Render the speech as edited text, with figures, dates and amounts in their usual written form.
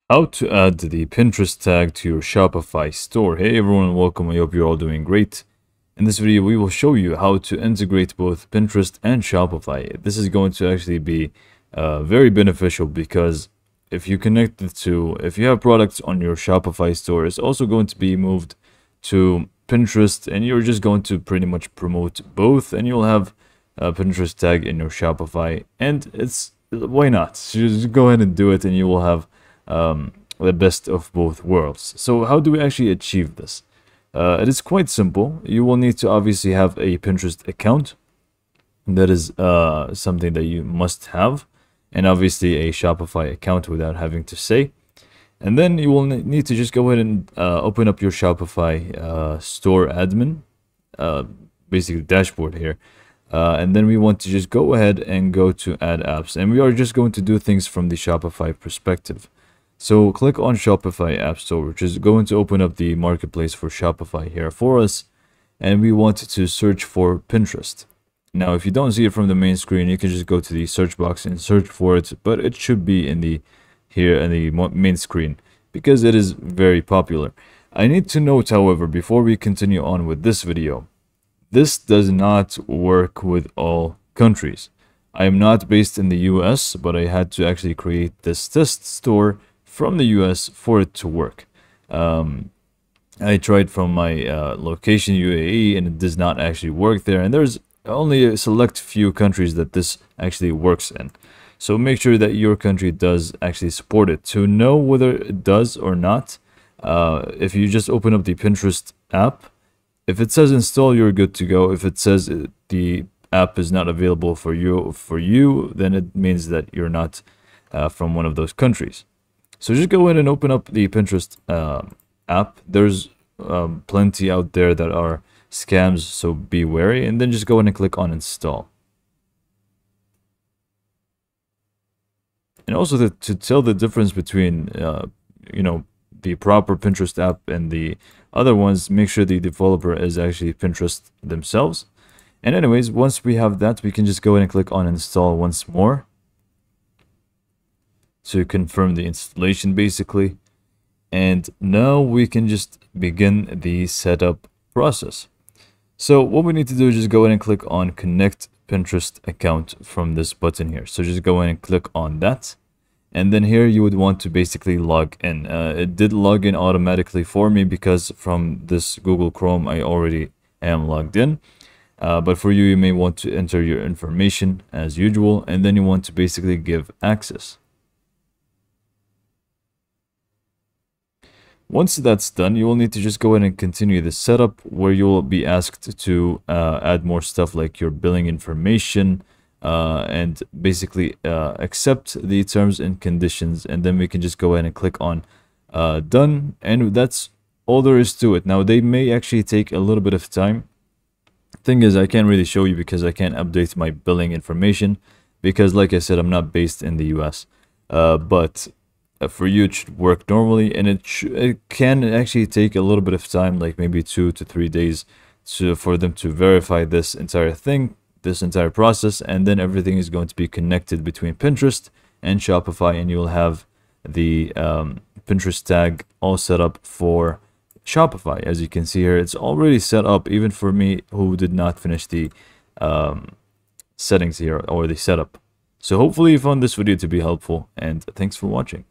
How to add the Pinterest tag to your Shopify store. Hey everyone, welcome. I hope you're all doing great. In this video, we will show you how to integrate both Pinterest and Shopify. This is going to actually be very beneficial because if you connect the two, if you have products on your Shopify store, it's also going to be moved to Pinterest, and you're just going to pretty much promote both, and you'll have a Pinterest tag in your Shopify. And it's why not? Just go ahead and do it, and you will have the best of both worlds. So how do we actually achieve this? It is quite simple. You will need to obviously have a Pinterest account. That is something that you must have, and obviously a Shopify account without having to say. And then you will need to just go ahead and open up your Shopify store admin, basically dashboard here. And then we want to just go ahead and go to add apps, and we are just going to do things from the Shopify perspective. So click on Shopify App Store, which is going to open up the marketplace for Shopify here for us. And we want to search for Pinterest. Now, if you don't see it from the main screen, you can just go to the search box and search for it. But it should be in the main screen because it is very popular. I need to note, however, before we continue on with this video, this does not work with all countries. I am not based in the US, but I had to actually create this test store from the US for it to work. I tried from my location UAE, and it does not actually work there, and there's only a select few countries that this actually works in. So make sure that your country does actually support it. To know whether it does or not, if you just open up the Pinterest app, if it says install, you're good to go. If it says the app is not available for you, then it means that you're not from one of those countries. So just go ahead and open up the Pinterest app. There's plenty out there that are scams, so be wary. And then just go ahead and click on install. And also to tell the difference between, the proper Pinterest app and the other ones, make sure the developer is actually Pinterest themselves. And anyways, once we have that, we can just go ahead and click on install once more to confirm the installation basically. And now we can just begin the setup process. So what we need to do is just go ahead and click on connect Pinterest account from this button here. So just go ahead and click on that. And then here you would want to basically log in. It did log in automatically for me because from this Google Chrome, I already am logged in. But for you, you may want to enter your information as usual. And then you want to basically give access. Once that's done, you will need to just go ahead and continue the setup, where you will be asked to add more stuff like your billing information and basically accept the terms and conditions. And then we can just go ahead and click on done. And that's all there is to it. Now, they may actually take a little bit of time. Thing is, I can't really show you because I can't update my billing information because, like I said, I'm not based in the US. But for you, it should work normally, and it can actually take a little bit of time, like maybe 2 to 3 days, for them to verify this entire thing, this entire process, and then everything is going to be connected between Pinterest and Shopify, and you'll have the Pinterest tag all set up for Shopify. As you can see here, it's already set up, even for me who did not finish the settings here or the setup. So hopefully you found this video to be helpful, and thanks for watching.